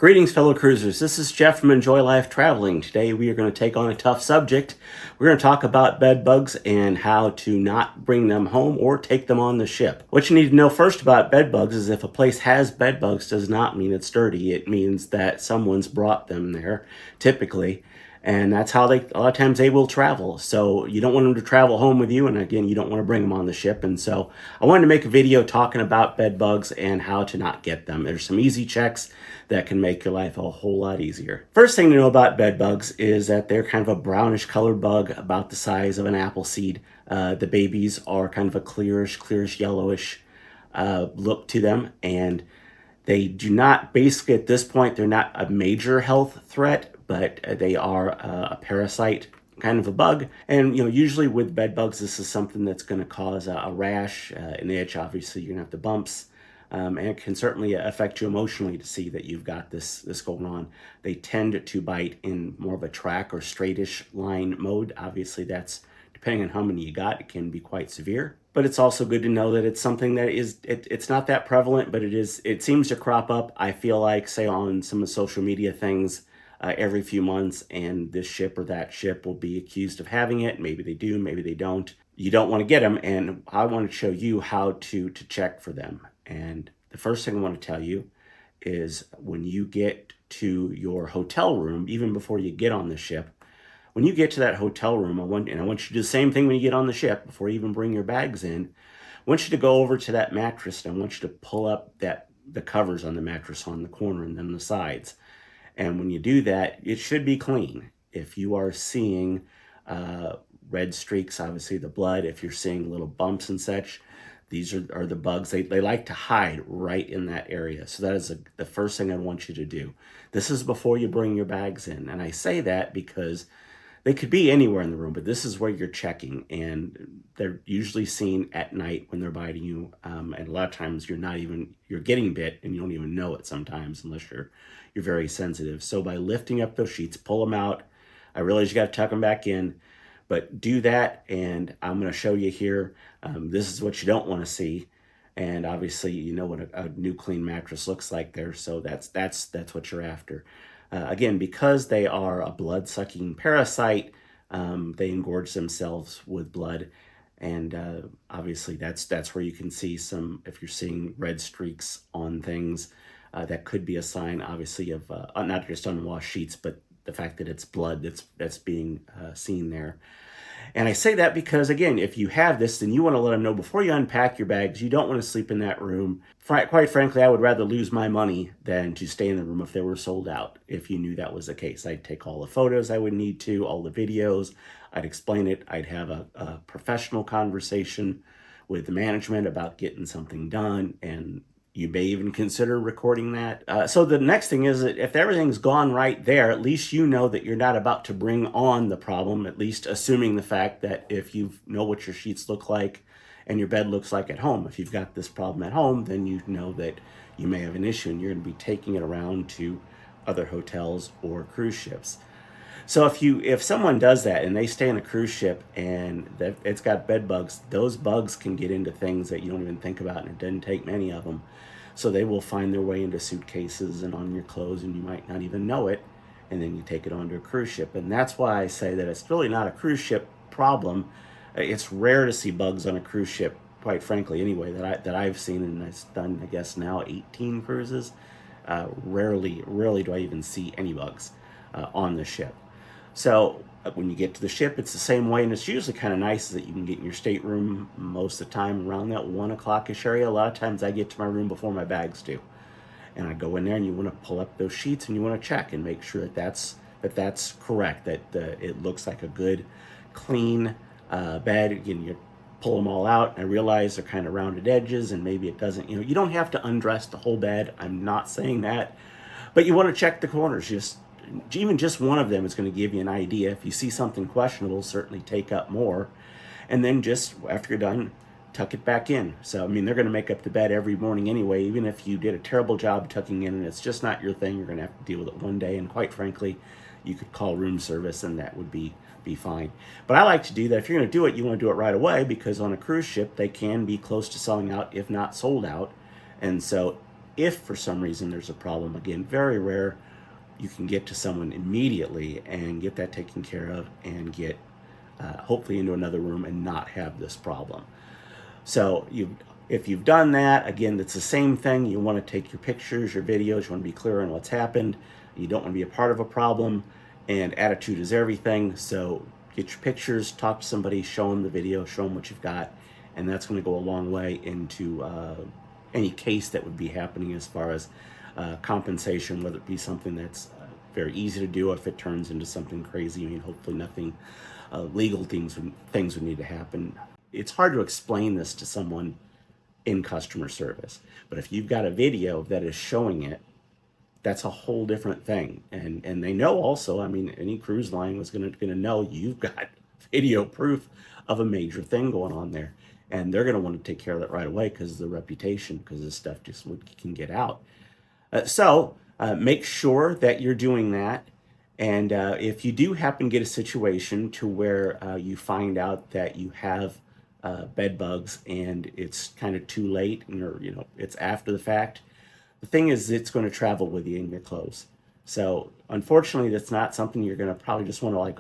Greetings, fellow cruisers. This is Jeff from Enjoy Life Traveling. Today we are going to take on a tough subject. We're going to talk about bed bugs and how to not bring them home or take them on the ship. What you need to know first about bed bugs is if a place has bed bugs does not mean it's dirty. It means that someone's brought them there, typically. And that's how a lot of times they will travel. So you don't want them to travel home with you. And again, you don't want to bring them on the ship. And so I wanted to make a video talking about bed bugs and how to not get them. There's some easy checks that can make your life a whole lot easier. First thing to know about bed bugs is that they're kind of a brownish colored bug about the size of an apple seed. The babies are kind of a clearish, yellowish look to them. And they do not, basically at this point, they're not a major health threat, but they are a parasite kind of a bug. And usually with bed bugs, this is something that's going to cause a rash, an itch. Obviously, you're going to have the bumps. And it can certainly affect you emotionally to see that you've got this going on. They tend to bite in more of a track or straightish line mode. Obviously, that's depending on how many you got, it can be quite severe. But it's also good to know that it's something that it's not that prevalent, but it seems to crop up, I feel like, say on some of the social media things every few months, and this ship or that ship will be accused of having it. Maybe they do, maybe they don't. You don't want to get them, and I want to show you how to check for them. And the first thing I want to tell you is when you get to your hotel room, even before you get on the ship, when you get to that hotel room, I want you to do the same thing when you get on the ship before you even bring your bags in. I want you to go over to that mattress and I want you to pull up the covers on the mattress on the corner and then the sides. And when you do that, it should be clean. If you are seeing red streaks, obviously the blood, if you're seeing little bumps and such, these are the bugs. They like to hide right in that area. So that is the first thing I want you to do. This is before you bring your bags in. And I say that because they could be anywhere in the room, but this is where you're checking. And they're usually seen at night when they're biting you. And a lot of times you're getting bit and you don't even know it sometimes unless you're very sensitive. So by lifting up those sheets, pull them out. I realize you got to tuck them back in. But do that, and I'm going to show you here. This is what you don't want to see, and obviously you know what a new clean mattress looks like there. So that's what you're after. Again, because they are a blood-sucking parasite, they engorge themselves with blood, and obviously that's where you can see some. If you're seeing red streaks on things, that could be a sign, obviously, of not just unwashed sheets, but the fact that it's blood that's being seen there. And I say that because, again, if you have this, then you want to let them know before you unpack your bags, you don't want to sleep in that room. Quite frankly, I would rather lose my money than to stay in the room if they were sold out, if you knew that was the case. I'd take all the photos I would need to, all the videos. I'd explain it. I'd have a professional conversation with the management about getting something done, and you may even consider recording that. So the next thing is that if everything's gone right there, at least you know that you're not about to bring on the problem, at least assuming the fact that if you know what your sheets look like and your bed looks like at home. If you've got this problem at home, then you know that you may have an issue and you're going to be taking it around to other hotels or cruise ships. So if someone does that and they stay on a cruise ship and it's got bed bugs, those bugs can get into things that you don't even think about, and it doesn't take many of them. So they will find their way into suitcases and on your clothes, and you might not even know it, and then you take it onto a cruise ship. And that's why I say that it's really not a cruise ship problem. It's rare to see bugs on a cruise ship, quite frankly, anyway, that I've seen, and I've done, I guess, now 18 cruises. Rarely do I even see any bugs on the ship. So when you get to the ship, it's the same way, and it's usually kind of nice that you can get in your stateroom most of the time around that 1 o'clock-ish area. A lot of times I get to my room before my bags do. And I go in there, and you want to pull up those sheets, and you want to check and make sure that that's correct, that it looks like a good, clean bed. Again, you pull them all out, and I realize they're kind of rounded edges, and maybe it doesn't, you don't have to undress the whole bed. I'm not saying that. But you want to check the corners. Even just one of them is going to give you an idea. If you see something questionable, certainly take up more. And then just after you're done, tuck it back in. So, I mean, they're going to make up the bed every morning anyway. Even if you did a terrible job tucking in and it's just not your thing, you're going to have to deal with it one day. And quite frankly, you could call room service and that would be fine. But I like to do that. If you're going to do it, you want to do it right away, because on a cruise ship, they can be close to selling out, if not sold out. And so If for some reason there's a problem, again, very rare, you can get to someone immediately and get that taken care of and get hopefully into another room and not have this problem. So if you've done that, again, it's the same thing. You want to take your pictures, your videos, you want to be clear on what's happened. You don't want to be a part of a problem, and attitude is everything. So get your pictures, talk to somebody, show them the video, show them what you've got, and that's going to go a long way into any case that would be happening as far as compensation, whether it be something that's very easy to do, or if it turns into something crazy. I mean, hopefully nothing legal things would need to happen. It's hard to explain this to someone in customer service, but if you've got a video that is showing it, that's a whole different thing. And they know also, I mean, any cruise line was gonna know you've got video proof of a major thing going on there, and they're gonna want to take care of that right away because of the reputation, because this stuff just can get out. So make sure that you're doing that. And if you do happen to get a situation to where you find out that you have bed bugs and it's kind of too late, or it's after the fact, the thing is it's going to travel with you in your clothes. So unfortunately, that's not something you're going to probably just want to like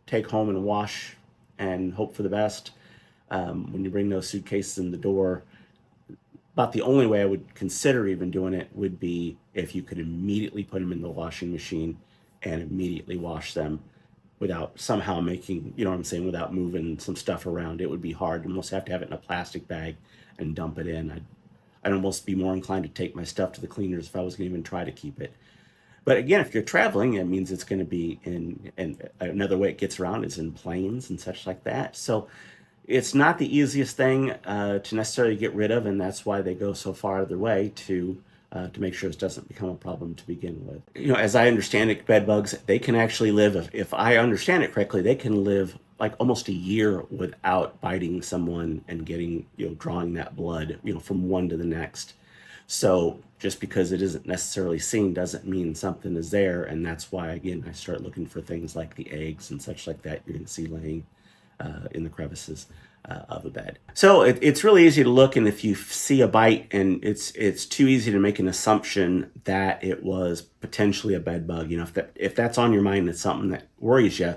take home and wash and hope for the best. When you bring those suitcases in the door, about the only way I would consider even doing it would be if you could immediately put them in the washing machine and immediately wash them without somehow making, without moving some stuff around. It would be hard. You almost have to have it in a plastic bag and dump it in. I'd almost be more inclined to take my stuff to the cleaners if I was going to even try to keep it. But again, if you're traveling, it means it's going to be and another way it gets around is in planes and such like that. So it's not the easiest thing to necessarily get rid of, and that's why they go so far out of their way to make sure this doesn't become a problem to begin with. As I understand it, bed bugs, they can actually live, if I understand it correctly, they can live like almost a year without biting someone and getting, drawing that blood, from one to the next. So just because it isn't necessarily seen doesn't mean something is there. And that's why, again, I start looking for things like the eggs and such like that you're going to see laying in the crevices of a bed. So it's really easy to look, and if you see a bite and it's too easy to make an assumption that it was potentially a bed bug. If that's on your mind, it's something that worries you.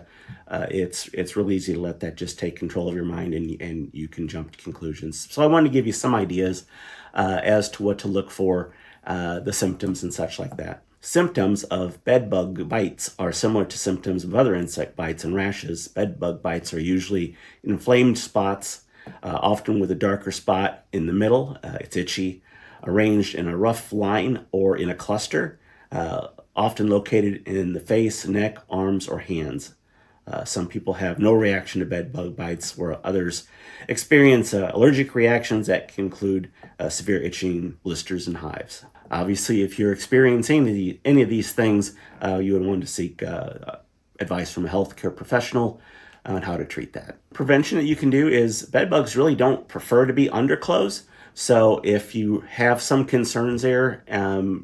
It's really easy to let that just take control of your mind, and you can jump to conclusions. So I wanted to give you some ideas as to what to look for, the symptoms and such like that. Symptoms of bed bug bites are similar to symptoms of other insect bites and rashes. Bed bug bites are usually inflamed spots, often with a darker spot in the middle. It's itchy, arranged in a rough line or in a cluster, often located in the face, neck, arms, or hands. Some people have no reaction to bed bug bites, where others experience allergic reactions that can include severe itching, blisters, and hives. Obviously, if you're experiencing any of these things, you would want to seek advice from a healthcare professional on how to treat that. Prevention that you can do is bed bugs really don't prefer to be under clothes. So if you have some concerns there,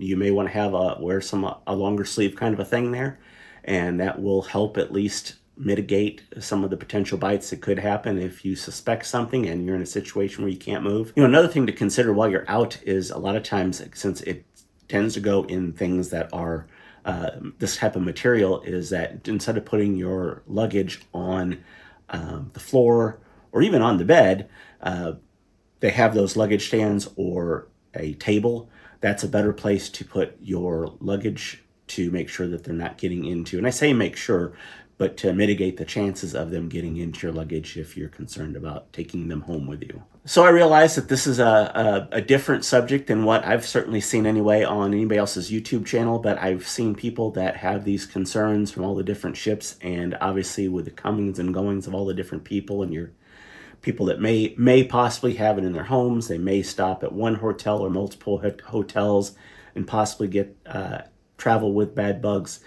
you may want to wear a longer sleeve kind of a thing there, and that will help at least mitigate some of the potential bites that could happen if you suspect something and you're in a situation where you can't move. Another thing to consider while you're out is a lot of times, since it tends to go in things that are this type of material, is that instead of putting your luggage on the floor or even on the bed, they have those luggage stands or a table. That's a better place to put your luggage to make sure that they're not getting into, and I say make sure, but to mitigate the chances of them getting into your luggage if you're concerned about taking them home with you. So I realize that this is a different subject than what I've certainly seen anyway on anybody else's YouTube channel, but I've seen people that have these concerns from all the different ships, and obviously with the comings and goings of all the different people, and your people that may possibly have it in their homes. They may stop at one hotel or multiple hotels and possibly get travel with bed bugs,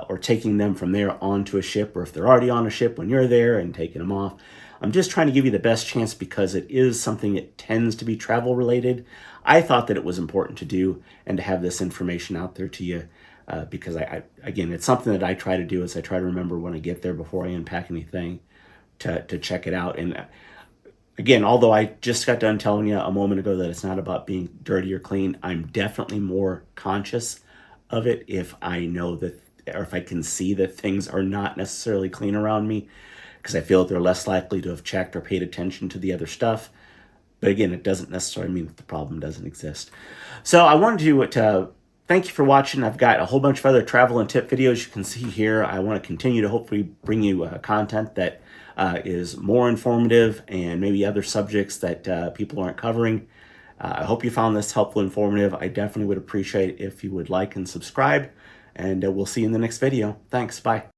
or taking them from there onto a ship, or if they're already on a ship when you're there and taking them off. I'm just trying to give you the best chance because it is something that tends to be travel related. I thought that it was important to do and to have this information out there to you because again, it's something that I try to do, is I try to remember when I get there before I unpack anything to check it out. And Again, although I just got done telling you a moment ago that it's not about being dirty or clean, I'm definitely more conscious of it if I know that, or if I can see that things are not necessarily clean around me, because I feel that they're less likely to have checked or paid attention to the other stuff. But again, it doesn't necessarily mean that the problem doesn't exist. So I wanted to thank you for watching. I've got a whole bunch of other travel and tip videos you can see here. I want to continue to hopefully bring you content that is more informative and maybe other subjects that people aren't covering. I hope you found this helpful, informative. I definitely would appreciate it if you would like and subscribe, and we'll see you in the next video. Thanks. Bye.